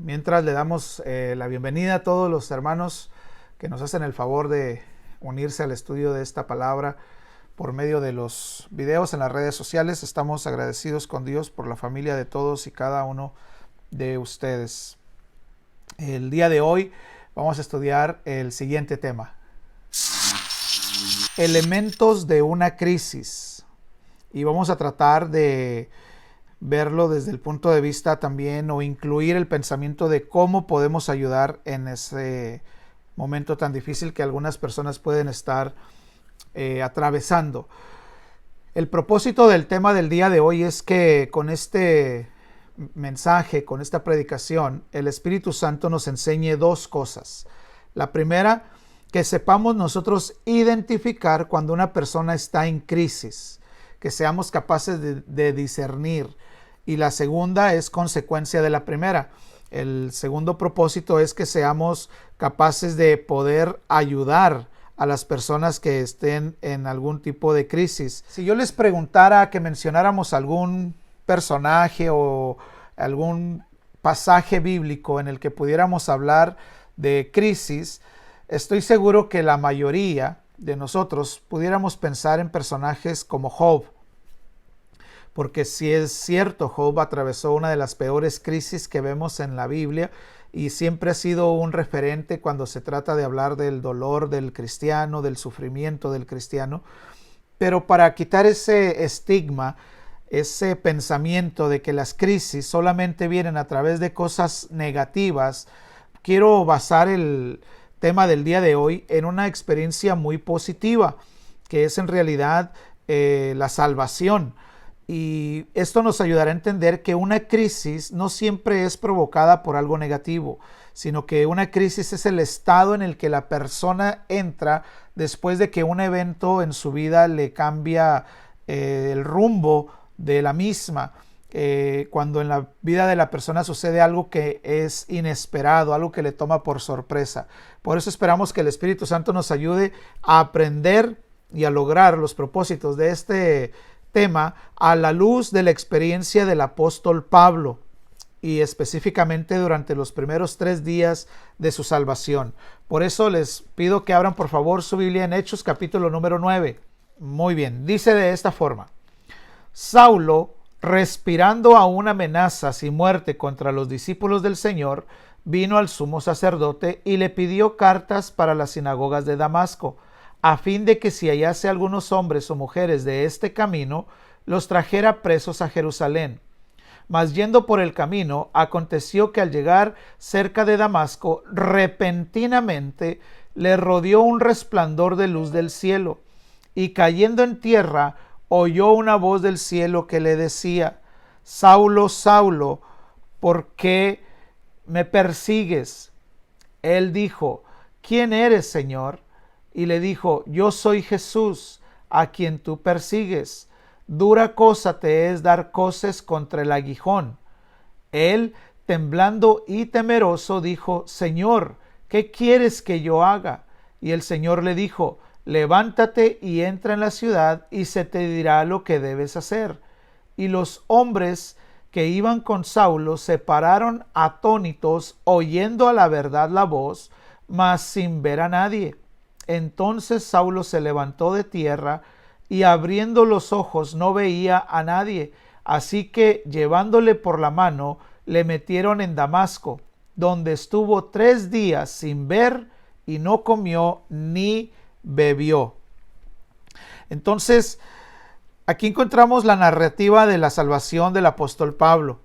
Mientras le damos la bienvenida a todos los hermanos que nos hacen el favor de unirse al estudio de esta palabra por medio de los videos en las redes sociales. Estamos agradecidos con Dios por la familia de todos y cada uno de ustedes. El día de hoy vamos a estudiar el siguiente tema: elementos de una crisis, y vamos a tratar de verlo desde el punto de vista también, o incluir el pensamiento de cómo podemos ayudar en ese momento tan difícil que algunas personas pueden estar atravesando. El propósito del tema del día de hoy es que con este mensaje, con esta predicación, el Espíritu Santo nos enseñe dos cosas. La primera, que sepamos nosotros identificar cuando una persona está en crisis, que seamos capaces de discernir. Y la segunda es consecuencia de la primera. El segundo propósito es que seamos capaces de poder ayudar a las personas que estén en algún tipo de crisis. Si yo les preguntara que mencionáramos algún personaje o algún pasaje bíblico en el que pudiéramos hablar de crisis, estoy seguro que la mayoría de nosotros pudiéramos pensar en personajes como Job. Porque si es cierto, Job atravesó una de las peores crisis que vemos en la Biblia y siempre ha sido un referente cuando se trata de hablar del dolor del cristiano, del sufrimiento del cristiano. Pero para quitar ese estigma, ese pensamiento de que las crisis solamente vienen a través de cosas negativas, quiero basar el tema del día de hoy en una experiencia muy positiva, que es en realidad la salvación. Y esto nos ayudará a entender que una crisis no siempre es provocada por algo negativo, sino que una crisis es el estado en el que la persona entra después de que un evento en su vida le cambia el rumbo de la misma. Cuando en la vida de la persona sucede algo que es inesperado, algo que le toma por sorpresa. Por eso esperamos que el Espíritu Santo nos ayude a aprender y a lograr los propósitos de este tema a la luz de la experiencia del apóstol Pablo, y específicamente durante los primeros 3 días de su salvación. Por eso les pido que abran por favor su Biblia en Hechos capítulo número 9. Muy bien, dice de esta forma: Saulo, respirando aún amenazas y muerte contra los discípulos del Señor, vino al sumo sacerdote y le pidió cartas para las sinagogas de Damasco, a fin de que si hallase algunos hombres o mujeres de este camino, los trajera presos a Jerusalén. Mas yendo por el camino, aconteció que al llegar cerca de Damasco, repentinamente le rodeó un resplandor de luz del cielo, y cayendo en tierra, oyó una voz del cielo que le decía: Saulo, Saulo, ¿por qué me persigues? Él dijo: ¿Quién eres, Señor? Y le dijo: Yo soy Jesús, a quien tú persigues. Dura cosa te es dar coces contra el aguijón. Él, temblando y temeroso, dijo: Señor, ¿qué quieres que yo haga? Y el Señor le dijo: Levántate y entra en la ciudad, y se te dirá lo que debes hacer. Y los hombres que iban con Saulo se pararon atónitos, oyendo a la verdad la voz, mas sin ver a nadie. Entonces Saulo se levantó de tierra y abriendo los ojos no veía a nadie. Así que llevándole por la mano le metieron en Damasco, donde estuvo 3 días sin ver y no comió ni bebió. Entonces, aquí encontramos la narrativa de la salvación del apóstol Pablo.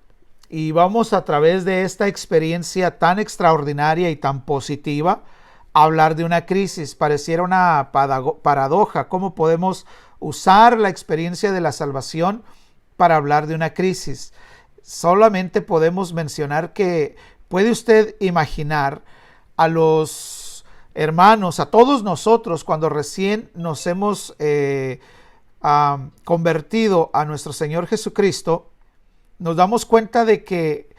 Y vamos a través de esta experiencia tan extraordinaria y tan positiva hablar de una crisis. Pareciera una paradoja. ¿Cómo podemos usar la experiencia de la salvación para hablar de una crisis? Solamente podemos mencionar que puede usted imaginar a los hermanos, a todos nosotros, cuando recién nos hemos convertido a nuestro Señor Jesucristo, nos damos cuenta de que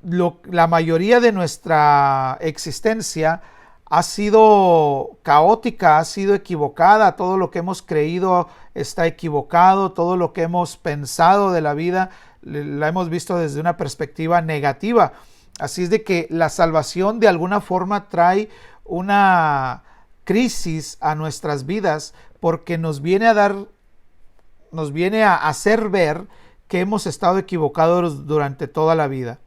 la mayoría de nuestra existencia ha sido caótica, ha sido equivocada. Todo lo que hemos creído está equivocado, todo lo que hemos pensado de la vida la hemos visto desde una perspectiva negativa. Así es de que la salvación de alguna forma trae una crisis a nuestras vidas porque nos viene a hacer ver que hemos estado equivocados durante toda la vida.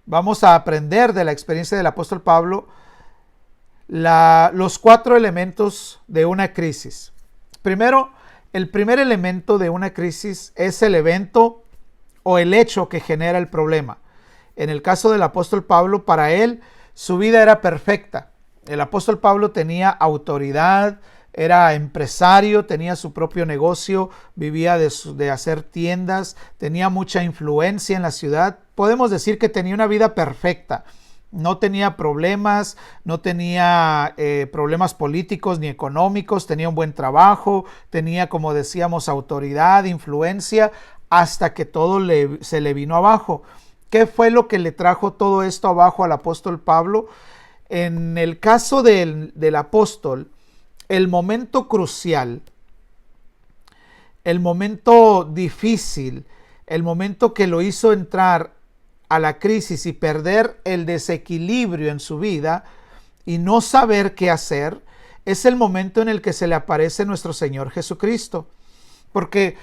Vamos a aprender de la experiencia del apóstol Pablo los 4 elementos de una crisis. Primero, el primer elemento de una crisis es el evento o el hecho que genera el problema. En el caso del apóstol Pablo, para él, su vida era perfecta. El apóstol Pablo tenía autoridad, era empresario, tenía su propio negocio, vivía de hacer tiendas, tenía mucha influencia en la ciudad. Podemos decir que tenía una vida perfecta. No tenía problemas, no tenía problemas políticos ni económicos, tenía un buen trabajo, tenía, como decíamos, autoridad, influencia, hasta que todo se le vino abajo. ¿Qué fue lo que le trajo todo esto abajo al apóstol Pablo? En el caso del apóstol, el momento crucial, el momento difícil, el momento que lo hizo entrar a la crisis y perder el desequilibrio en su vida y no saber qué hacer, es el momento en el que se le aparece nuestro Señor Jesucristo. Porque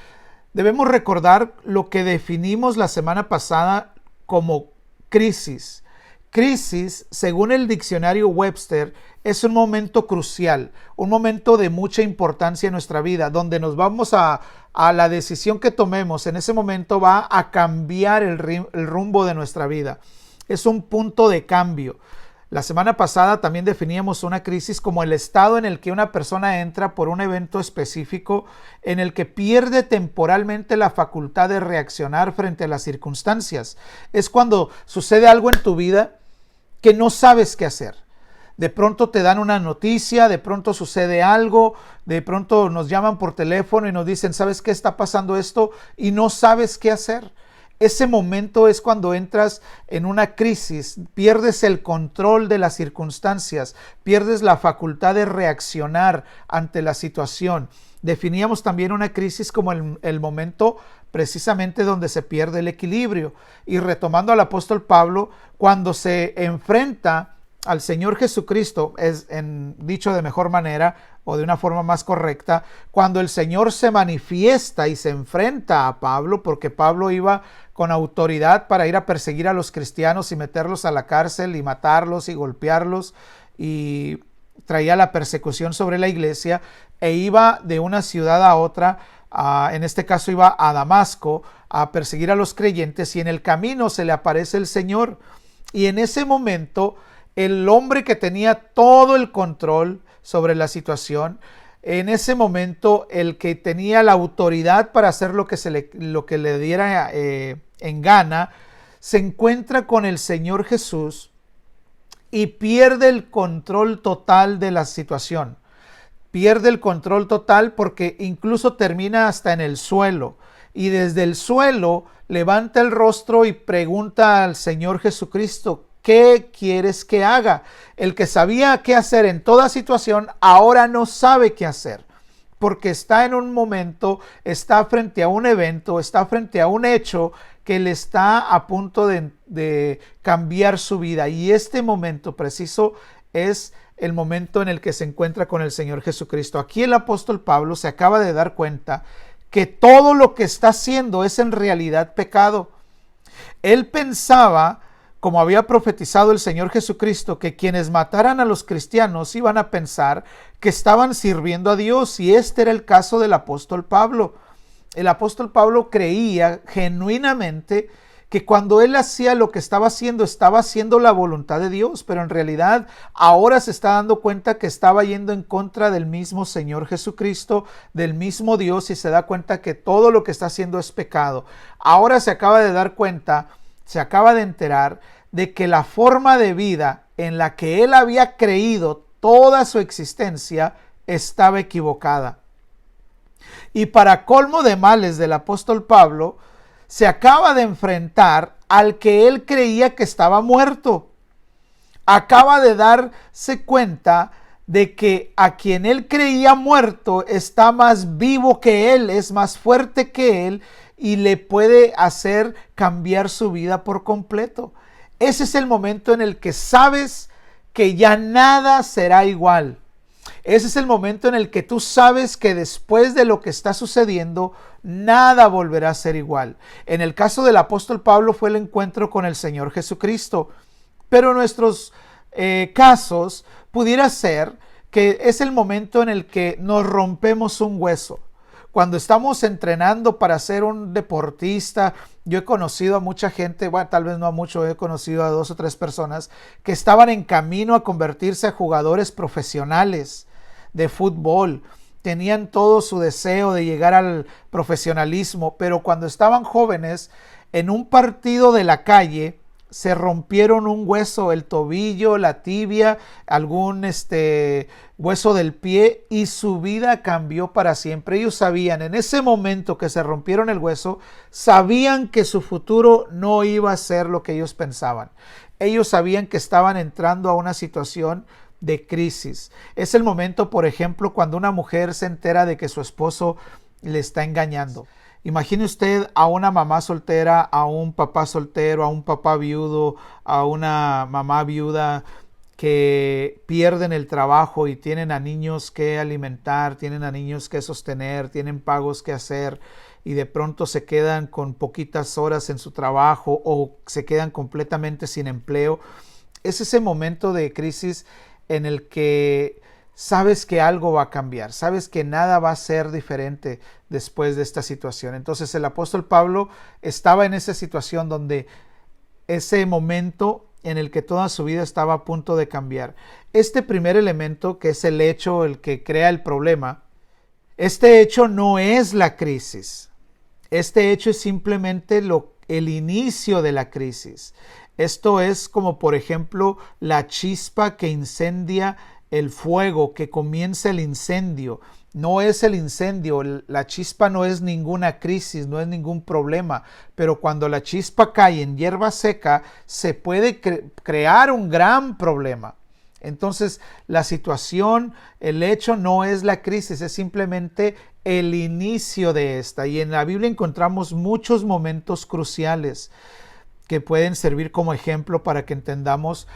debemos recordar lo que definimos la semana pasada como crisis. Crisis, según el diccionario Webster, es un momento crucial, un momento de mucha importancia en nuestra vida, donde nos vamos a la decisión que tomemos. En ese momento va a cambiar el rumbo de nuestra vida. Es un punto de cambio. La semana pasada también definíamos una crisis como el estado en el que una persona entra por un evento específico en el que pierde temporalmente la facultad de reaccionar frente a las circunstancias. Es cuando sucede algo en tu vida que no sabes qué hacer. De pronto te dan una noticia, de pronto sucede algo, de pronto nos llaman por teléfono y nos dicen, ¿sabes qué está pasando esto? Y no sabes qué hacer. Ese momento es cuando entras en una crisis, pierdes el control de las circunstancias, pierdes la facultad de reaccionar ante la situación. Definíamos también una crisis como el momento precisamente donde se pierde el equilibrio. Y retomando al apóstol Pablo, cuando se enfrenta al Señor Jesucristo, dicho de mejor manera o de una forma más correcta, cuando el Señor se manifiesta y se enfrenta a Pablo, porque Pablo iba con autoridad para ir a perseguir a los cristianos y meterlos a la cárcel y matarlos y golpearlos, y traía la persecución sobre la iglesia, e iba de una ciudad a otra, en este caso iba a Damasco a perseguir a los creyentes, y en el camino se le aparece el Señor, y en ese momento el hombre que tenía todo el control sobre la situación, en ese momento el que tenía la autoridad para hacer lo que le diera en gana, se encuentra con el Señor Jesús y pierde el control total de la situación. Pierde el control total porque incluso termina hasta en el suelo. Y desde el suelo levanta el rostro y pregunta al Señor Jesucristo, ¿qué quieres que haga? El que sabía qué hacer en toda situación, ahora no sabe qué hacer. Porque está en un momento, está frente a un evento, está frente a un hecho que le está a punto de cambiar su vida. Y este momento preciso es el momento en el que se encuentra con el Señor Jesucristo. Aquí el apóstol Pablo se acaba de dar cuenta que todo lo que está haciendo es en realidad pecado. Él pensaba, como había profetizado el Señor Jesucristo, que quienes mataran a los cristianos iban a pensar que estaban sirviendo a Dios, y este era el caso del apóstol Pablo. El apóstol Pablo creía genuinamente que cuando él hacía lo que estaba haciendo la voluntad de Dios, pero en realidad ahora se está dando cuenta que estaba yendo en contra del mismo Señor Jesucristo, del mismo Dios, y se da cuenta que todo lo que está haciendo es pecado. Ahora se acaba de dar cuenta, se acaba de enterar de que la forma de vida en la que él había creído toda su existencia estaba equivocada. Y para colmo de males del apóstol Pablo, se acaba de enfrentar al que él creía que estaba muerto. Acaba de darse cuenta de que a quien él creía muerto está más vivo que él, es más fuerte que él y le puede hacer cambiar su vida por completo. Ese es el momento en el que sabes que ya nada será igual. Ese es el momento en el que tú sabes que después de lo que está sucediendo, nada volverá a ser igual. En el caso del apóstol Pablo fue el encuentro con el Señor Jesucristo, pero en nuestros casos pudiera ser que es el momento en el que nos rompemos un hueso. Cuando estamos entrenando para ser un deportista, yo he conocido a mucha gente, bueno, tal vez no a mucho, he conocido a 2 o 3 personas que estaban en camino a convertirse a jugadores profesionales de fútbol. Tenían todo su deseo de llegar al profesionalismo, pero cuando estaban jóvenes, en un partido de la calle, se rompieron un hueso, el tobillo, la tibia, algún hueso del pie, y su vida cambió para siempre. Ellos sabían, en ese momento que se rompieron el hueso, sabían que su futuro no iba a ser lo que ellos pensaban. Ellos sabían que estaban entrando a una situación de crisis. Es el momento, por ejemplo, cuando una mujer se entera de que su esposo le está engañando. Imagine usted a una mamá soltera, a un papá soltero, a un papá viudo, a una mamá viuda que pierden el trabajo y tienen a niños que alimentar, tienen a niños que sostener, tienen pagos que hacer y de pronto se quedan con poquitas horas en su trabajo o se quedan completamente sin empleo. Es ese momento de crisis en el que sabes que algo va a cambiar, sabes que nada va a ser diferente después de esta situación. Entonces el apóstol Pablo estaba en esa situación donde ese momento en el que toda su vida estaba a punto de cambiar. Este primer elemento, que es el hecho, el que crea el problema, este hecho no es la crisis. Este hecho es simplemente el inicio de la crisis. Esto es como, por ejemplo, la chispa que incendia el fuego, que comienza el incendio. No es el incendio, la chispa no es ninguna crisis, no es ningún problema, pero cuando la chispa cae en hierba seca, se puede crear un gran problema. Entonces, la situación, el hecho no es la crisis, es simplemente el inicio de esta. Y en la Biblia encontramos muchos momentos cruciales que pueden servir como ejemplo para que entendamos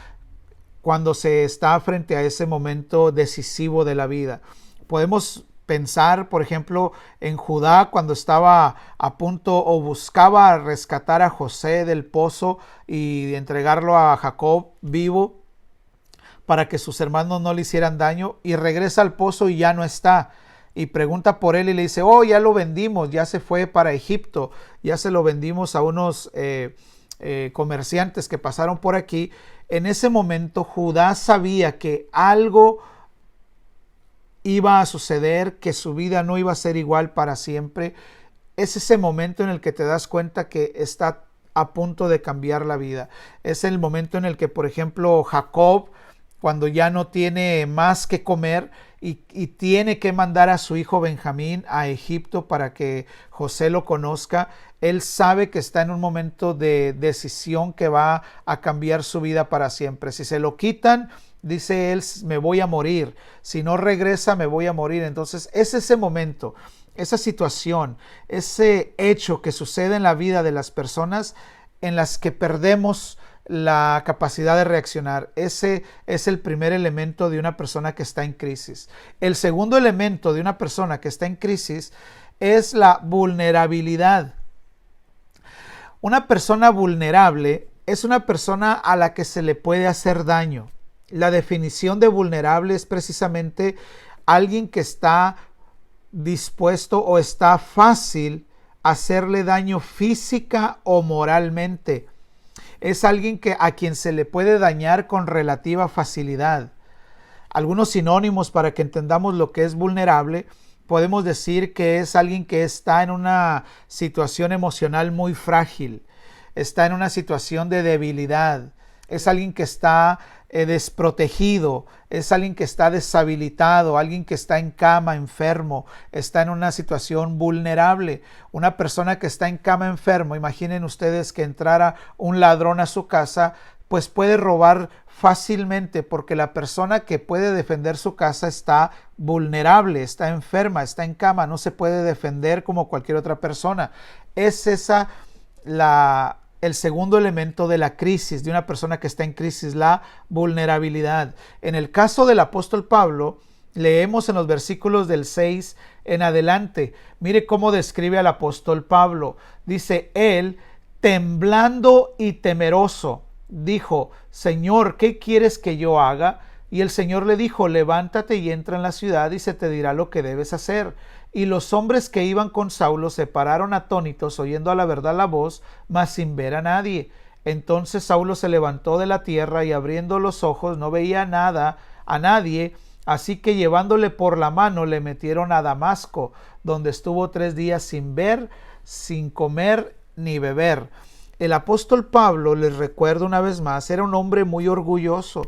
cuando se está frente a ese momento decisivo de la vida. Podemos pensar, por ejemplo, en Judá cuando estaba a punto o buscaba rescatar a José del pozo y entregarlo a Jacob vivo para que sus hermanos no le hicieran daño, y regresa al pozo y ya no está. Y pregunta por él y le dice, oh, ya lo vendimos, ya se fue para Egipto, ya se lo vendimos a unos comerciantes que pasaron por aquí. En ese momento Judá sabía que algo iba a suceder, que su vida no iba a ser igual para siempre. Es ese momento en el que te das cuenta que está a punto de cambiar la vida. Es el momento en el que, por ejemplo, Jacob, cuando ya no tiene más que comer y tiene que mandar a su hijo Benjamín a Egipto para que José lo conozca, él sabe que está en un momento de decisión que va a cambiar su vida para siempre. Si se lo quitan, dice él, me voy a morir. Si no regresa, me voy a morir. Entonces es ese momento, esa situación, ese hecho que sucede en la vida de las personas en las que perdemos la capacidad de reaccionar. Ese es el primer elemento de una persona que está en crisis. El segundo elemento de una persona que está en crisis es la vulnerabilidad. Una persona vulnerable es una persona a la que se le puede hacer daño. La definición de vulnerable es precisamente alguien que está dispuesto o está fácil a hacerle daño física o moralmente. Es alguien a quien se le puede dañar con relativa facilidad. Algunos sinónimos para que entendamos lo que es vulnerable: podemos decir que es alguien que está en una situación emocional muy frágil, está en una situación de debilidad, es alguien que está desprotegido, es alguien que está deshabilitado, alguien que está en cama, enfermo, está en una situación vulnerable. Una persona que está en cama, enfermo, imaginen ustedes que entrara un ladrón a su casa, pues puede robar fácilmente, porque la persona que puede defender su casa está vulnerable, está enferma, está en cama, no se puede defender como cualquier otra persona. Es esa la el segundo elemento de la crisis, de una persona que está en crisis, la vulnerabilidad. En el caso del apóstol Pablo, leemos en los versículos del 6 en adelante. Mire cómo describe al apóstol Pablo. Dice, él, temblando y temeroso, dijo, Señor, ¿qué quieres que yo haga? Y el Señor le dijo, levántate y entra en la ciudad y se te dirá lo que debes hacer. Y los hombres que iban con Saulo se pararon atónitos, oyendo a la verdad la voz, mas sin ver a nadie. Entonces Saulo se levantó de la tierra y abriendo los ojos no veía nada a nadie, así que llevándole por la mano le metieron a Damasco, donde estuvo 3 días sin ver, sin comer ni beber. El apóstol Pablo, les recuerdo una vez más, era un hombre muy orgulloso.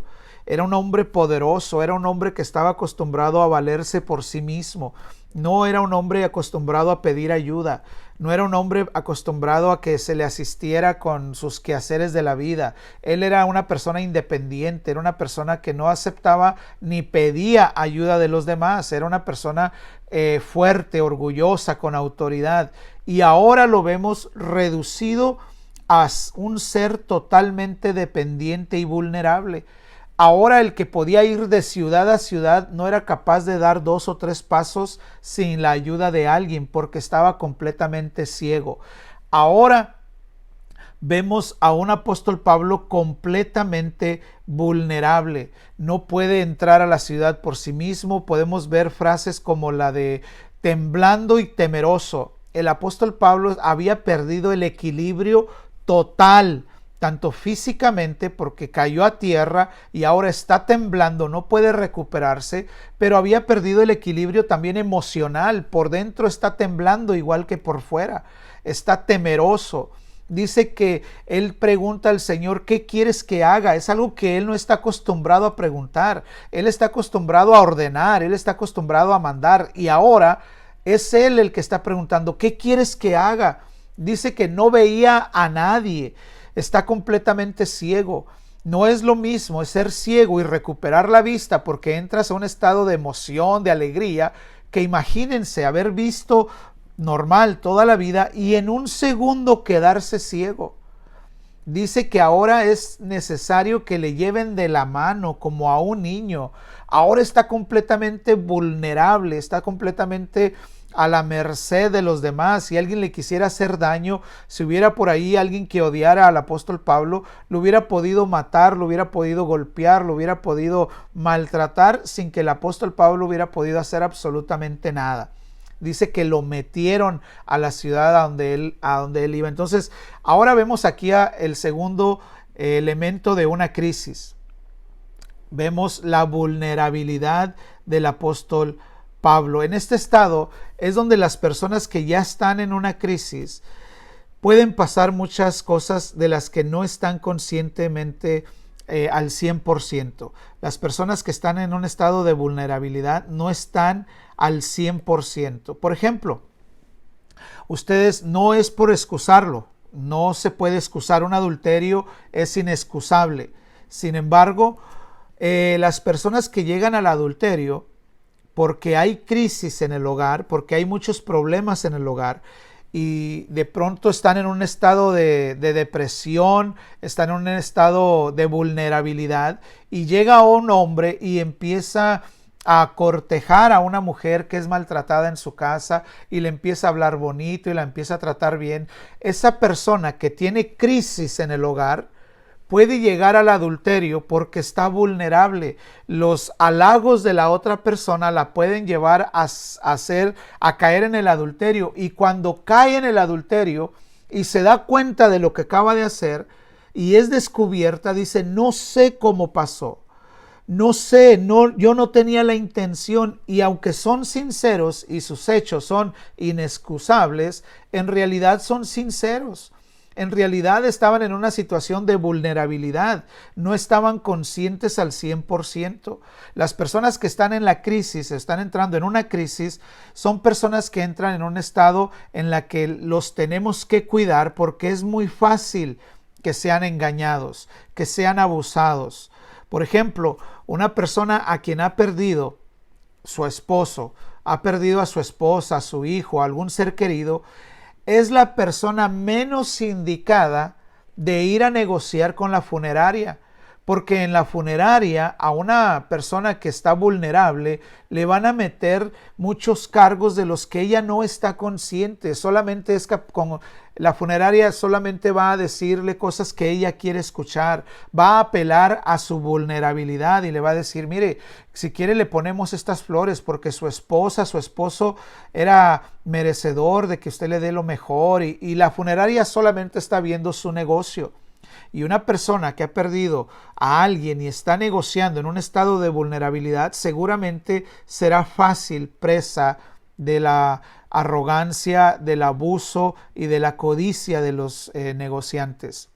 Era un hombre poderoso, era un hombre que estaba acostumbrado a valerse por sí mismo. No era un hombre acostumbrado a pedir ayuda. No era un hombre acostumbrado a que se le asistiera con sus quehaceres de la vida. Él era una persona independiente, era una persona que no aceptaba ni pedía ayuda de los demás. Era una persona fuerte, orgullosa, con autoridad. Y ahora lo vemos reducido a un ser totalmente dependiente y vulnerable. Ahora el que podía ir de ciudad a ciudad no era capaz de dar 2 o 3 pasos sin la ayuda de alguien porque estaba completamente ciego. Ahora vemos a un apóstol Pablo completamente vulnerable. No puede entrar a la ciudad por sí mismo. Podemos ver frases como la de temblando y temeroso. El apóstol Pablo había perdido el equilibrio total, tanto físicamente porque cayó a tierra y ahora está temblando, no puede recuperarse, pero había perdido el equilibrio también emocional. Por dentro está temblando igual que por fuera, está temeroso. Dice que él pregunta al Señor, ¿qué quieres que haga? Es algo que él no está acostumbrado a preguntar. Él está acostumbrado a ordenar, él está acostumbrado a mandar y ahora es él el que está preguntando, ¿qué quieres que haga? Dice que no veía a nadie. Está completamente ciego. No es lo mismo ser ciego y recuperar la vista porque entras a un estado de emoción, de alegría, que imagínense haber visto normal toda la vida y en un segundo quedarse ciego. Dice que ahora es necesario que le lleven de la mano como a un niño. Ahora está completamente vulnerable, está completamente a la merced de los demás. Si alguien le quisiera hacer daño, si hubiera por ahí alguien que odiara al apóstol Pablo, lo hubiera podido matar, lo hubiera podido golpear, lo hubiera podido maltratar sin que el apóstol Pablo hubiera podido hacer absolutamente nada. Dice que lo metieron a la ciudad a donde él iba. Entonces, ahora vemos aquí el segundo elemento de una crisis. Vemos la vulnerabilidad del apóstol Pablo. En este estado es donde las personas que ya están en una crisis pueden pasar muchas cosas de las que no están conscientemente al 100%. Las personas que están en un estado de vulnerabilidad no están al 100%. Por ejemplo, ustedes, no es por excusarlo, no se puede excusar, un adulterio es inexcusable. Sin embargo, las personas que llegan al adulterio porque hay crisis en el hogar, porque hay muchos problemas en el hogar y de pronto están en un estado de depresión, están en un estado de vulnerabilidad y llega un hombre y empieza a cortejar a una mujer que es maltratada en su casa y le empieza a hablar bonito y la empieza a tratar bien. Esa persona que tiene crisis en el hogar puede llegar al adulterio porque está vulnerable. Los halagos de la otra persona la pueden llevar a caer en el adulterio. Y cuando cae en el adulterio y se da cuenta de lo que acaba de hacer y es descubierta, dice, no sé cómo pasó. No sé, yo no tenía la intención. Y aunque son sinceros y sus hechos son inexcusables, en realidad son sinceros. En realidad estaban en una situación de vulnerabilidad, no estaban conscientes al 100%. Las personas que están en la crisis, están entrando en una crisis, son personas que entran en un estado en la que los tenemos que cuidar porque es muy fácil que sean engañados, que sean abusados. Por ejemplo, una persona a quien ha perdido su esposo, ha perdido a su esposa, a su hijo, a algún ser querido, es la persona menos indicada de ir a negociar con la funeraria. Porque en la funeraria a una persona que está vulnerable le van a meter muchos cargos de los que ella no está consciente. Solamente la funeraria solamente va a decirle cosas que ella quiere escuchar. Va a apelar a su vulnerabilidad y le va a decir, mire, si quiere le ponemos estas flores porque su esposo era merecedor de que usted le dé lo mejor. Y la funeraria solamente está viendo su negocio. Y una persona que ha perdido a alguien y está negociando en un estado de vulnerabilidad, seguramente será fácil presa de la arrogancia, del abuso y de la codicia de los negociantes.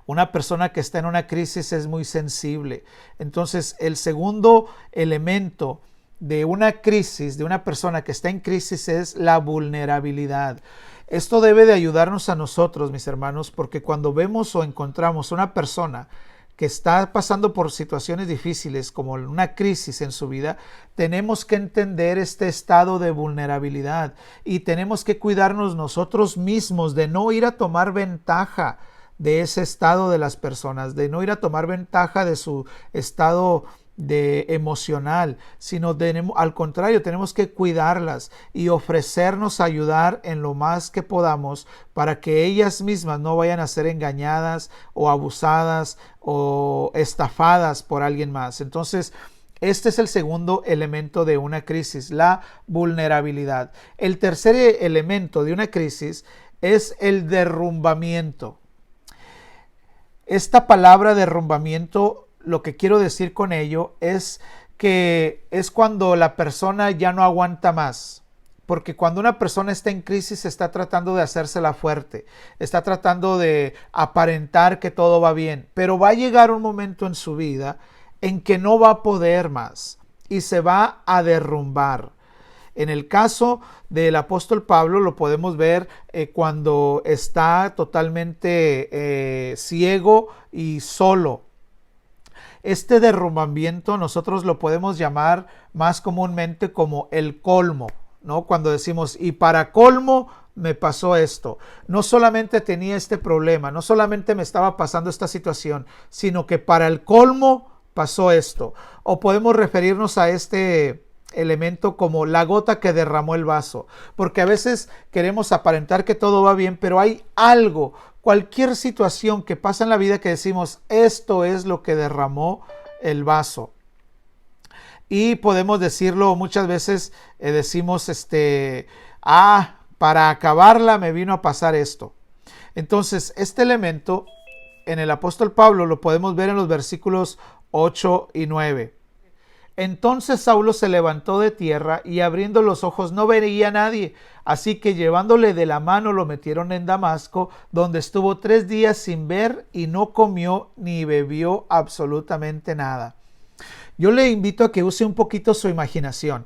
Una persona que está en una crisis es muy sensible. Entonces, el segundo elemento de una crisis, de una persona que está en crisis, es la vulnerabilidad. Esto debe de ayudarnos a nosotros, mis hermanos, porque cuando vemos o encontramos una persona que está pasando por situaciones difíciles como una crisis en su vida, tenemos que entender este estado de vulnerabilidad y tenemos que cuidarnos nosotros mismos de no ir a tomar ventaja de ese estado de las personas, de no ir a tomar ventaja de su estado emocional, sino al contrario, tenemos que cuidarlas y ofrecernos a ayudar en lo más que podamos para que ellas mismas no vayan a ser engañadas o abusadas o estafadas por alguien más. Entonces, este es el segundo elemento de una crisis, la vulnerabilidad. El tercer elemento de una crisis es el derrumbamiento. Esta palabra derrumbamiento, lo que quiero decir con ello es que es cuando la persona ya no aguanta más. Porque cuando una persona está en crisis está tratando de hacérsela fuerte, está tratando de aparentar que todo va bien, pero va a llegar un momento en su vida en que no va a poder más y se va a derrumbar. En el caso del apóstol Pablo lo podemos ver cuando está totalmente ciego y solo. Este derrumbamiento nosotros lo podemos llamar más comúnmente como el colmo, ¿no? Cuando decimos, y para colmo me pasó esto. No solamente tenía este problema, no solamente me estaba pasando esta situación, sino que para el colmo pasó esto. O podemos referirnos a este elemento como la gota que derramó el vaso, porque a veces queremos aparentar que todo va bien, pero hay algo, cualquier situación que pasa en la vida que decimos, esto es lo que derramó el vaso. Y podemos decirlo muchas veces, decimos, para acabarla me vino a pasar esto. Entonces, este elemento en el apóstol Pablo lo podemos ver en los versículos 8 y 9. Entonces Saulo se levantó de tierra y abriendo los ojos no veía a nadie. Así que llevándole de la mano lo metieron en Damasco, donde estuvo 3 días sin ver y no comió ni bebió absolutamente nada. Yo le invito a que use un poquito su imaginación.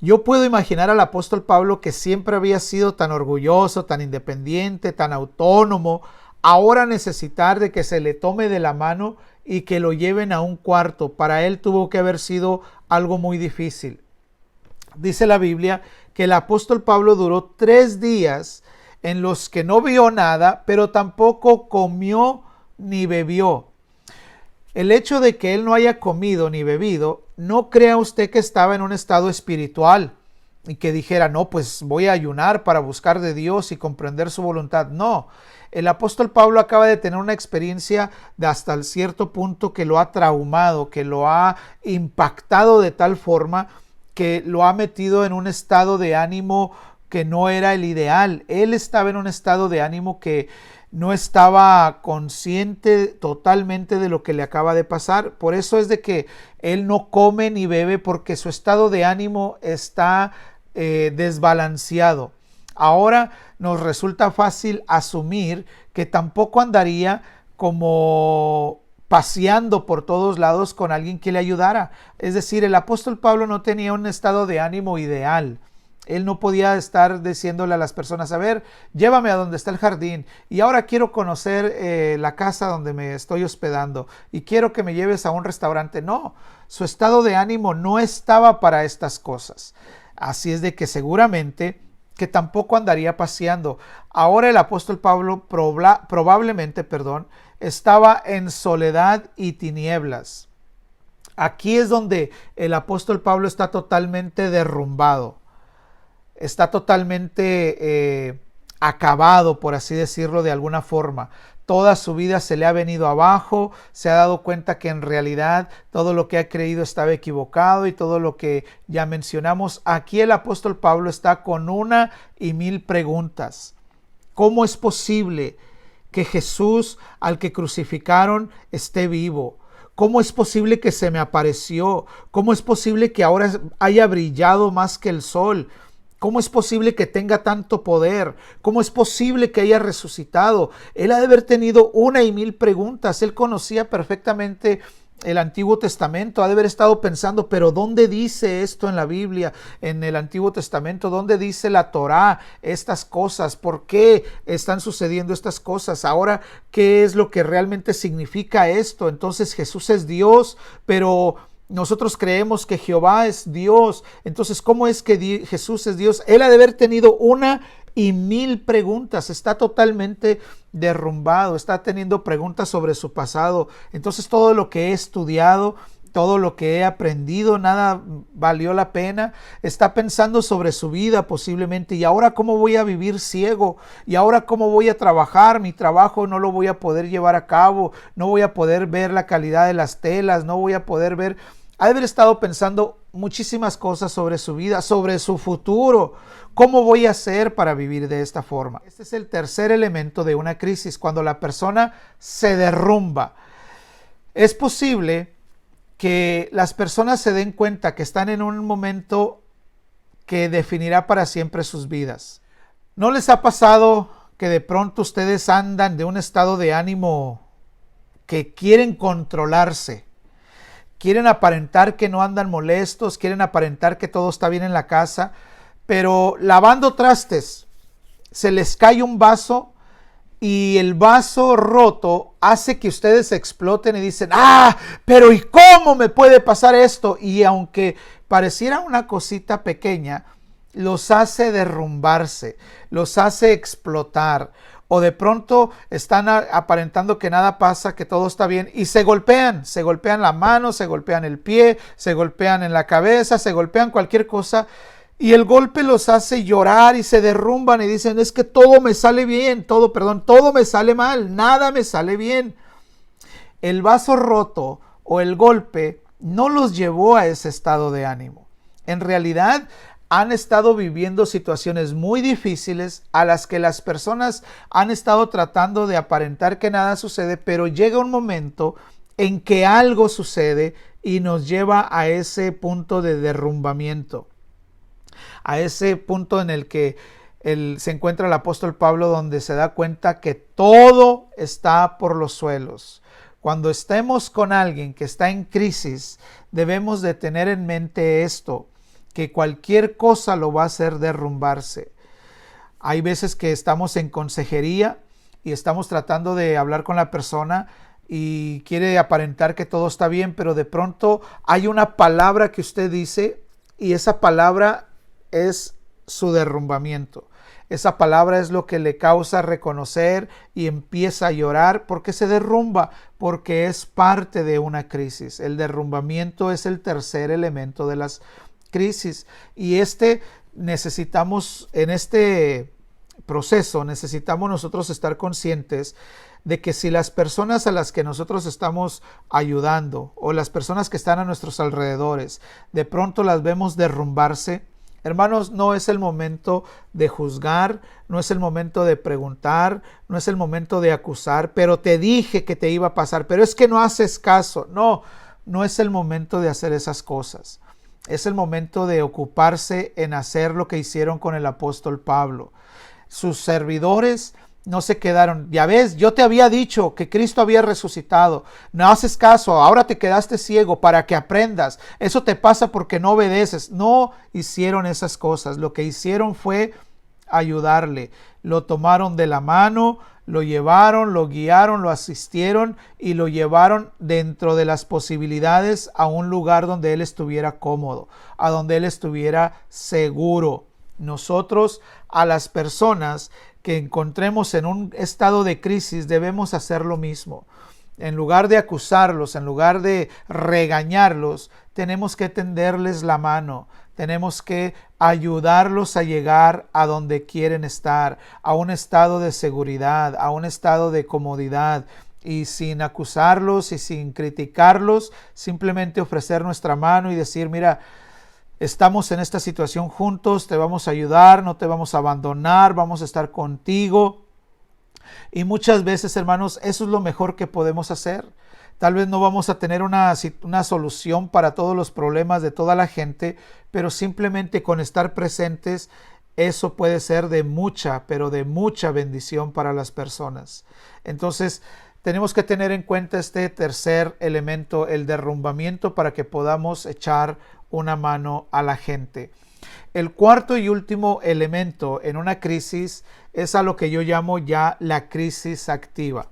Yo puedo imaginar al apóstol Pablo, que siempre había sido tan orgulloso, tan independiente, tan autónomo, ahora necesitar de que se le tome de la mano y que lo lleven a un cuarto. Para él tuvo que haber sido algo muy difícil. Dice la Biblia que el apóstol Pablo duró 3 días en los que no vio nada, pero tampoco comió ni bebió. El hecho de que él no haya comido ni bebido, no crea usted que estaba en un estado espiritual y que dijera, no, pues voy a ayunar para buscar de Dios y comprender su voluntad. No, el apóstol Pablo acaba de tener una experiencia de hasta cierto punto que lo ha traumado, que lo ha impactado de tal forma que lo ha metido en un estado de ánimo que no era el ideal. Él estaba en un estado de ánimo que no estaba consciente totalmente de lo que le acaba de pasar. Por eso es de que él no come ni bebe, porque su estado de ánimo está desbalanceado. Ahora nos resulta fácil asumir que tampoco andaría como paseando por todos lados con alguien que le ayudara. Es decir, el apóstol Pablo no tenía un estado de ánimo ideal. Él no podía estar diciéndole a las personas, a ver, llévame a donde está el jardín y ahora quiero conocer la casa donde me estoy hospedando y quiero que me lleves a un restaurante. No, su estado de ánimo no estaba para estas cosas. Así es de que seguramente que tampoco andaría paseando. Ahora el apóstol Pablo probablemente, estaba en soledad y tinieblas. Aquí es donde el apóstol Pablo está totalmente derrumbado, está totalmente acabado, por así decirlo de alguna forma. Toda su vida se le ha venido abajo, se ha dado cuenta que en realidad todo lo que ha creído estaba equivocado y todo lo que ya mencionamos. Aquí el apóstol Pablo está con 1,000 preguntas. ¿Cómo es posible que Jesús, al que crucificaron, esté vivo? ¿Cómo es posible que se me apareció? ¿Cómo es posible que ahora haya brillado más que el sol? ¿Cómo es posible que tenga tanto poder? ¿Cómo es posible que haya resucitado? Él ha de haber tenido 1,000 preguntas. Él conocía perfectamente el Antiguo Testamento. Ha de haber estado pensando, pero ¿dónde dice esto en la Biblia? En el Antiguo Testamento, ¿dónde dice la Torá estas cosas? ¿Por qué están sucediendo estas cosas? Ahora, ¿qué es lo que realmente significa esto? Entonces Jesús es Dios, pero nosotros creemos que Jehová es Dios. Entonces, ¿cómo es que Jesús es Dios? Él ha de haber tenido 1,000 preguntas. Está totalmente derrumbado. Está teniendo preguntas sobre su pasado. Entonces, todo lo que he estudiado, todo lo que he aprendido, nada valió la pena. Está pensando sobre su vida posiblemente. ¿Y ahora cómo voy a vivir ciego? ¿Y ahora cómo voy a trabajar? Mi trabajo no lo voy a poder llevar a cabo. No voy a poder ver la calidad de las telas. No voy a poder ver. Ha de haber estado pensando muchísimas cosas sobre su vida, sobre su futuro. ¿Cómo voy a hacer para vivir de esta forma? Este es el tercer elemento de una crisis, cuando la persona se derrumba. Es posible que las personas se den cuenta que están en un momento que definirá para siempre sus vidas. ¿No les ha pasado que de pronto ustedes andan de un estado de ánimo que quieren controlarse? Quieren aparentar que no andan molestos, quieren aparentar que todo está bien en la casa, pero lavando trastes, se les cae un vaso y el vaso roto hace que ustedes exploten y dicen, pero ¿y cómo me puede pasar esto? Y aunque pareciera una cosita pequeña, los hace derrumbarse, los hace explotar. O de pronto están aparentando que nada pasa, que todo está bien y se golpean la mano, se golpean el pie, se golpean en la cabeza, se golpean cualquier cosa. Y el golpe los hace llorar y se derrumban y dicen, es que todo me sale bien, todo me sale mal, nada me sale bien. El vaso roto o el golpe no los llevó a ese estado de ánimo. En realidad, han estado viviendo situaciones muy difíciles a las que las personas han estado tratando de aparentar que nada sucede, pero llega un momento en que algo sucede y nos lleva a ese punto de derrumbamiento. A ese punto en el que se encuentra el apóstol Pablo, donde se da cuenta que todo está por los suelos. Cuando estemos con alguien que está en crisis, debemos de tener en mente esto, que cualquier cosa lo va a hacer derrumbarse. Hay veces que estamos en consejería y estamos tratando de hablar con la persona y quiere aparentar que todo está bien, pero de pronto hay una palabra que usted dice y esa palabra es su derrumbamiento. Esa palabra es lo que le causa reconocer y empieza a llorar porque se derrumba, porque es parte de una crisis. El derrumbamiento es el tercer elemento de las crisis y necesitamos, en este proceso, necesitamos nosotros estar conscientes de que si las personas a las que nosotros estamos ayudando o las personas que están a nuestros alrededores, de pronto las vemos derrumbarse, hermanos, no es el momento de juzgar, no es el momento de preguntar, no es el momento de acusar, pero te dije que te iba a pasar, pero es que no haces caso. No es el momento de hacer esas cosas. Es el momento de ocuparse en hacer lo que hicieron con el apóstol Pablo. Sus servidores no se quedaron. Ya ves, yo te había dicho que Cristo había resucitado. No haces caso, ahora te quedaste ciego para que aprendas. Eso te pasa porque no obedeces. No hicieron esas cosas. Lo que hicieron fue ayudarle. Lo tomaron de la mano, lo llevaron, lo guiaron, lo asistieron y lo llevaron dentro de las posibilidades a un lugar donde él estuviera cómodo, a donde él estuviera seguro. Nosotros, a las personas que encontremos en un estado de crisis, debemos hacer lo mismo. En lugar de acusarlos, en lugar de regañarlos, tenemos que tenderles la mano. Tenemos que ayudarlos a llegar a donde quieren estar, a un estado de seguridad, a un estado de comodidad. Y sin acusarlos y sin criticarlos, simplemente ofrecer nuestra mano y decir, mira, estamos en esta situación juntos, te vamos a ayudar, no te vamos a abandonar, vamos a estar contigo. Y muchas veces, hermanos, eso es lo mejor que podemos hacer. Tal vez no vamos a tener una solución para todos los problemas de toda la gente, pero simplemente con estar presentes, eso puede ser de mucha, pero de mucha bendición para las personas. Entonces, tenemos que tener en cuenta este tercer elemento, el derrumbamiento, para que podamos echar una mano a la gente. El cuarto y último elemento en una crisis es a lo que yo llamo ya la crisis activa.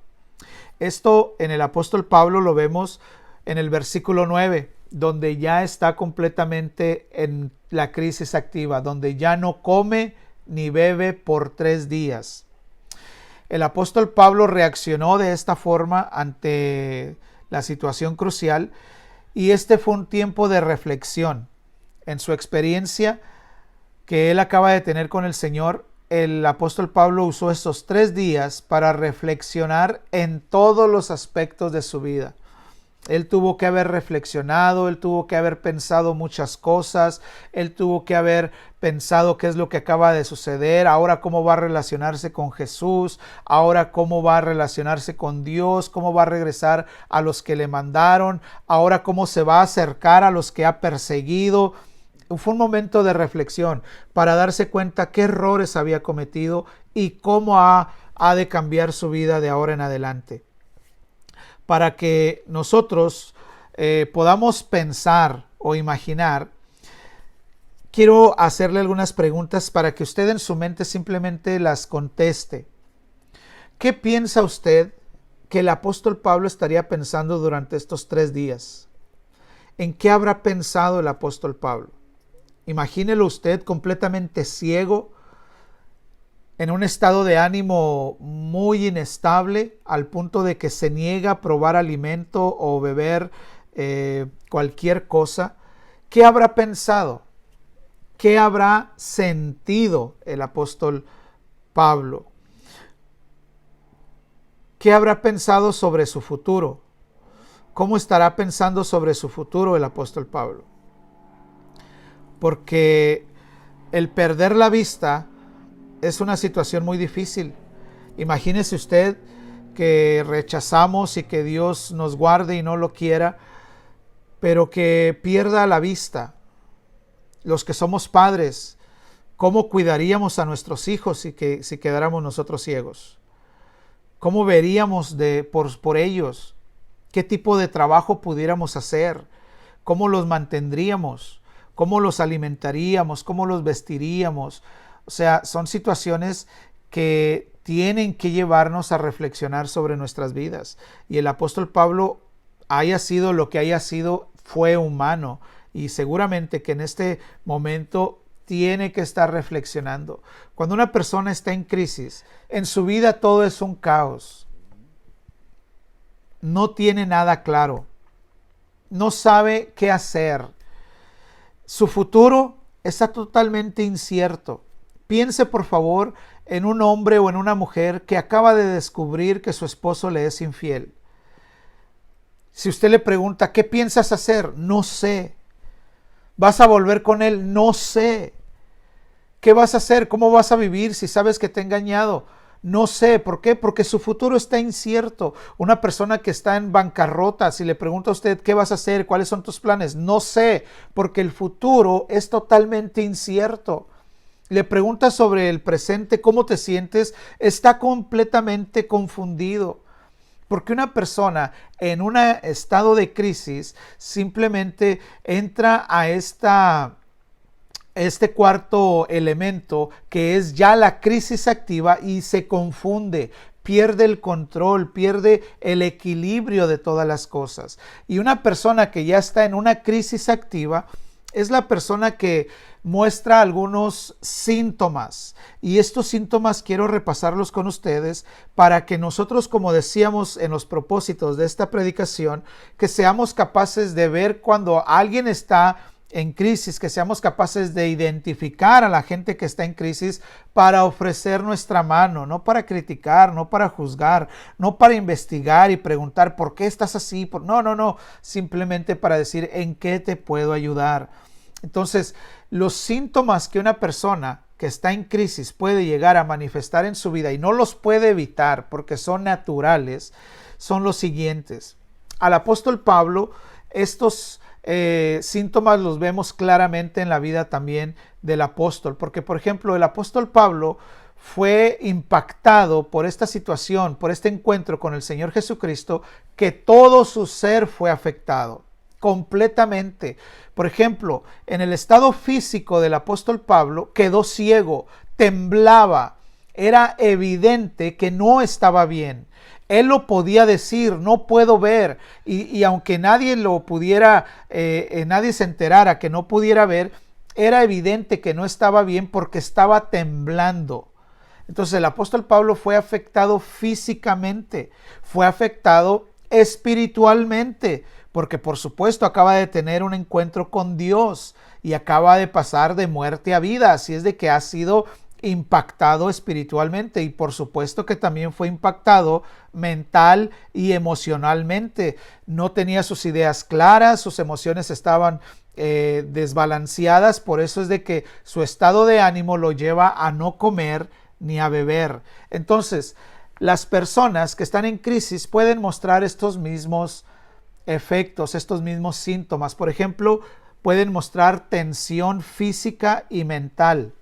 Esto en el apóstol Pablo lo vemos en el versículo 9, donde ya está completamente en la crisis activa, donde ya no come ni bebe por 3 días. El apóstol Pablo reaccionó de esta forma ante la situación crucial y este fue un tiempo de reflexión. En su experiencia que él acaba de tener con el Señor, el apóstol Pablo usó estos 3 días para reflexionar en todos los aspectos de su vida. Él tuvo que haber reflexionado, él tuvo que haber pensado muchas cosas, él tuvo que haber pensado qué es lo que acaba de suceder, ahora cómo va a relacionarse con Jesús, ahora cómo va a relacionarse con Dios, cómo va a regresar a los que le mandaron, ahora cómo se va a acercar a los que ha perseguido. Fue un momento de reflexión para darse cuenta qué errores había cometido y cómo ha de cambiar su vida de ahora en adelante. Para que nosotros podamos pensar o imaginar, quiero hacerle algunas preguntas para que usted en su mente simplemente las conteste. ¿Qué piensa usted que el apóstol Pablo estaría pensando durante estos 3 días? ¿En qué habrá pensado el apóstol Pablo? Imagínelo usted completamente ciego, en un estado de ánimo muy inestable, al punto de que se niega a probar alimento o beber cualquier cosa. ¿Qué habrá pensado? ¿Qué habrá sentido el apóstol Pablo? ¿Qué habrá pensado sobre su futuro? ¿Cómo estará pensando sobre su futuro el apóstol Pablo? Porque el perder la vista es una situación muy difícil. Imagínese usted que rechazamos y que Dios nos guarde y no lo quiera, pero que pierda la vista. Los que somos padres, ¿cómo cuidaríamos a nuestros hijos si quedáramos nosotros ciegos? ¿Cómo veríamos por ellos? ¿Qué tipo de trabajo pudiéramos hacer? ¿Cómo los mantendríamos? ¿Cómo los alimentaríamos? ¿Cómo los vestiríamos? O sea, son situaciones que tienen que llevarnos a reflexionar sobre nuestras vidas. Y el apóstol Pablo, haya sido lo que haya sido, fue humano. Y seguramente que en este momento tiene que estar reflexionando. Cuando una persona está en crisis, en su vida todo es un caos. No tiene nada claro. No sabe qué hacer. Su futuro está totalmente incierto. Piense, por favor, en un hombre o en una mujer que acaba de descubrir que su esposo le es infiel. Si usted le pregunta, ¿qué piensas hacer? No sé. ¿Vas a volver con él? No sé. ¿Qué vas a hacer? ¿Cómo vas a vivir si sabes que te ha engañado? No sé. ¿Por qué? Porque su futuro está incierto. Una persona que está en bancarrota, si le pregunta a usted, ¿qué vas a hacer? ¿Cuáles son tus planes? No sé, porque el futuro es totalmente incierto. Le pregunta sobre el presente, ¿cómo te sientes? Está completamente confundido. Porque una persona en un estado de crisis simplemente entra a este cuarto elemento, que es ya la crisis activa, y se confunde, pierde el control, pierde el equilibrio de todas las cosas. Y una persona que ya está en una crisis activa es la persona que muestra algunos síntomas, y estos síntomas quiero repasarlos con ustedes para que nosotros, como decíamos en los propósitos de esta predicación, que seamos capaces de ver cuando alguien está en crisis, que seamos capaces de identificar a la gente que está en crisis para ofrecer nuestra mano, no para criticar, no para juzgar, no para investigar y preguntar por qué estás así, no, simplemente para decir en qué te puedo ayudar. Entonces, los síntomas que una persona que está en crisis puede llegar a manifestar en su vida y no los puede evitar porque son naturales, son los siguientes. Al apóstol Pablo, estos síntomas los vemos claramente en la vida también del apóstol, porque por ejemplo el apóstol Pablo fue impactado por esta situación, por este encuentro con el Señor Jesucristo, que todo su ser fue afectado completamente. Por ejemplo, en el estado físico del apóstol Pablo quedó ciego, temblaba, era evidente que no estaba bien. Él lo podía decir, no puedo ver, y aunque nadie lo pudiera, nadie se enterara que no pudiera ver, era evidente que no estaba bien porque estaba temblando. Entonces el apóstol Pablo fue afectado físicamente, fue afectado espiritualmente, porque por supuesto acaba de tener un encuentro con Dios y acaba de pasar de muerte a vida, así es de que ha sido impactado espiritualmente, y por supuesto que también fue impactado mental y emocionalmente. No tenía sus ideas claras, sus emociones estaban desbalanceadas, por eso es de que su estado de ánimo lo lleva a no comer ni a beber. Entonces, las personas que están en crisis pueden mostrar estos mismos efectos, estos mismos síntomas. Por ejemplo, pueden mostrar tensión física y mental.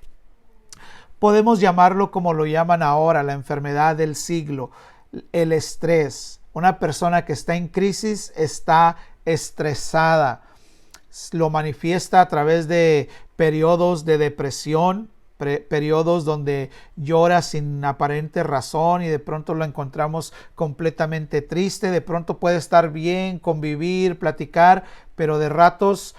Podemos llamarlo como lo llaman ahora, la enfermedad del siglo, el estrés. Una persona que está en crisis está estresada. Lo manifiesta a través de periodos de depresión, periodos donde llora sin aparente razón y de pronto lo encontramos completamente triste. De pronto puede estar bien, convivir, platicar, pero de ratos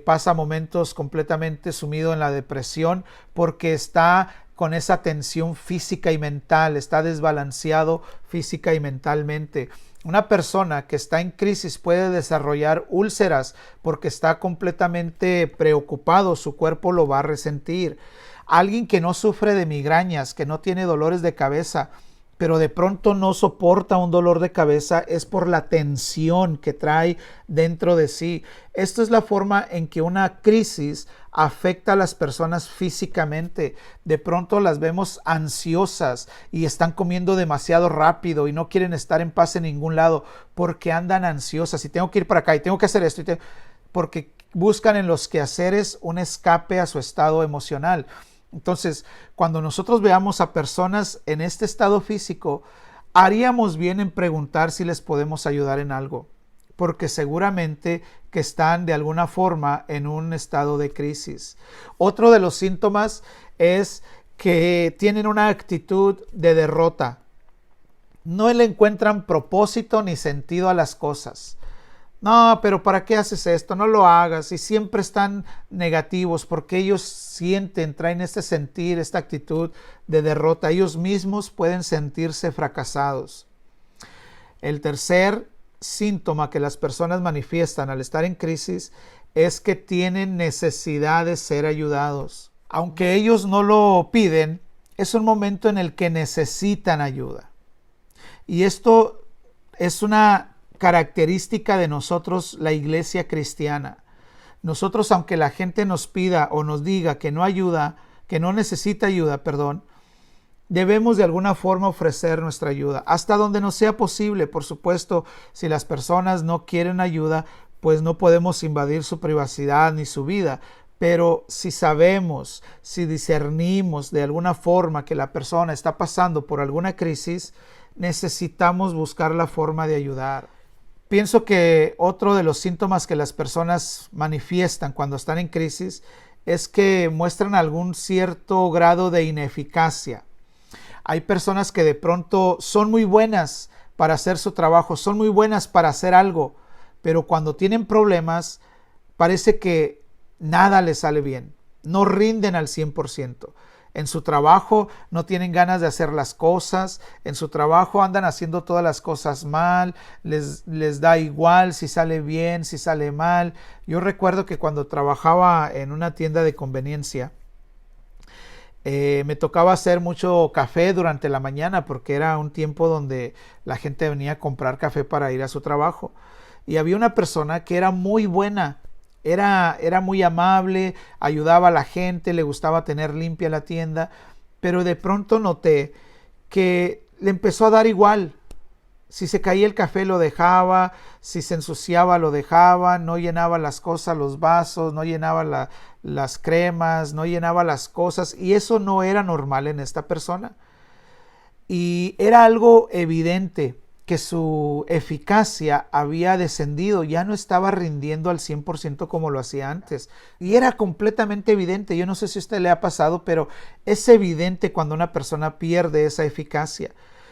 pasa momentos completamente sumido en la depresión porque está con esa tensión física y mental, está desbalanceado física y mentalmente. Una persona que está en crisis puede desarrollar úlceras porque está completamente preocupado, su cuerpo lo va a resentir. Alguien que no sufre de migrañas, que no tiene dolores de cabeza, pero de pronto no soporta un dolor de cabeza, es por la tensión que trae dentro de sí. Esto es la forma en que una crisis afecta a las personas físicamente. De pronto las vemos ansiosas y están comiendo demasiado rápido y no quieren estar en paz en ningún lado porque andan ansiosas y tengo que ir para acá y tengo que hacer esto porque buscan en los quehaceres un escape a su estado emocional. Entonces, cuando nosotros veamos a personas en este estado físico, haríamos bien en preguntar si les podemos ayudar en algo, porque seguramente que están de alguna forma en un estado de crisis. Otro de los síntomas es que tienen una actitud de derrota. No le encuentran propósito ni sentido a las cosas. No, pero ¿para qué haces esto? No lo hagas. Y siempre están negativos porque ellos traen este sentir, esta actitud de derrota. Ellos mismos pueden sentirse fracasados. El tercer síntoma que las personas manifiestan al estar en crisis es que tienen necesidad de ser ayudados. Aunque ellos no lo piden, es un momento en el que necesitan ayuda. Y esto es una característica de nosotros, la iglesia cristiana. Nosotros, aunque la gente nos pida o nos diga que no ayuda, que no necesita ayuda, debemos de alguna forma ofrecer nuestra ayuda, hasta donde nos sea posible. Por supuesto, si las personas no quieren ayuda, pues no podemos invadir su privacidad ni su vida. Pero si sabemos, si discernimos de alguna forma que la persona está pasando por alguna crisis, necesitamos buscar la forma de ayudar. Pienso que otro de los síntomas que las personas manifiestan cuando están en crisis es que muestran algún cierto grado de ineficacia. Hay personas que de pronto son muy buenas para hacer su trabajo, son muy buenas para hacer algo, pero cuando tienen problemas parece que nada les sale bien, no rinden al 100%. En su trabajo no tienen ganas de hacer las cosas, en su trabajo andan haciendo todas las cosas mal, les da igual si sale bien, si sale mal. Yo recuerdo que cuando trabajaba en una tienda de conveniencia, me tocaba hacer mucho café durante la mañana porque era un tiempo donde la gente venía a comprar café para ir a su trabajo. Y había una persona que era muy buena. Era muy amable, ayudaba a la gente, le gustaba tener limpia la tienda, pero de pronto noté que le empezó a dar igual. Si se caía el café lo dejaba, si se ensuciaba lo dejaba, no llenaba las cosas, los vasos, no llenaba las cremas, no llenaba las cosas, y eso no era normal en esta persona. Y era algo evidente que su eficacia había descendido, ya no estaba rindiendo al 100% como lo hacía antes. Y era completamente evidente, yo no sé si a usted le ha pasado, pero es evidente cuando una persona pierde esa eficacia.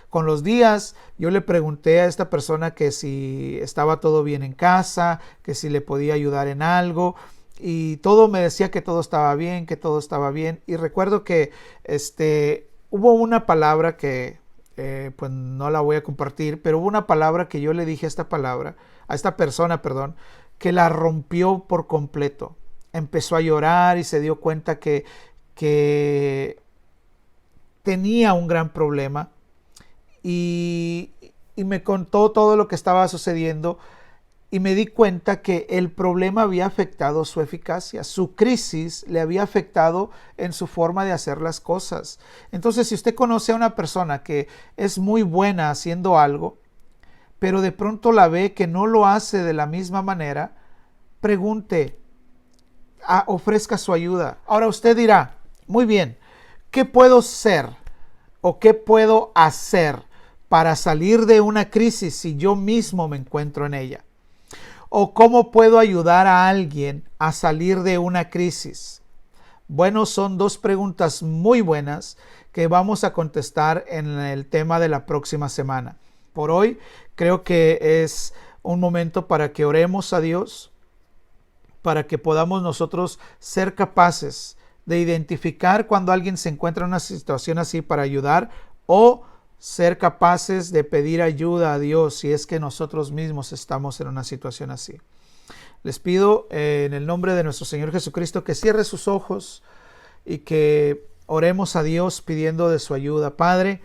Con los días yo le pregunté a esta persona que si estaba todo bien en casa, que si le podía ayudar en algo, y todo me decía que todo estaba bien, que todo estaba bien. Y recuerdo que hubo una palabra que pues no la voy a compartir, pero hubo una palabra que yo le dije a esta persona, perdón, que la rompió por completo. Empezó a llorar y se dio cuenta que tenía un gran problema y me contó todo lo que estaba sucediendo y me di cuenta que el problema había afectado su eficacia, su crisis le había afectado en su forma de hacer las cosas. Entonces, si usted conoce a una persona que es muy buena haciendo algo, pero de pronto la ve que no lo hace de la misma manera, pregunte, ofrezca su ayuda. Ahora usted dirá, muy bien, ¿qué puedo ser o qué puedo hacer para salir de una crisis si yo mismo me encuentro en ella? ¿O cómo puedo ayudar a alguien a salir de una crisis? Bueno, son dos preguntas muy buenas que vamos a contestar en el tema de la próxima semana. Por hoy creo que es un momento para que oremos a Dios, para que podamos nosotros ser capaces de identificar cuando alguien se encuentra en una situación así para ayudar, o ser capaces de pedir ayuda a Dios si es que nosotros mismos estamos en una situación así. Les pido en el nombre de nuestro Señor Jesucristo que cierre sus ojos y que oremos a Dios pidiendo de su ayuda. Padre,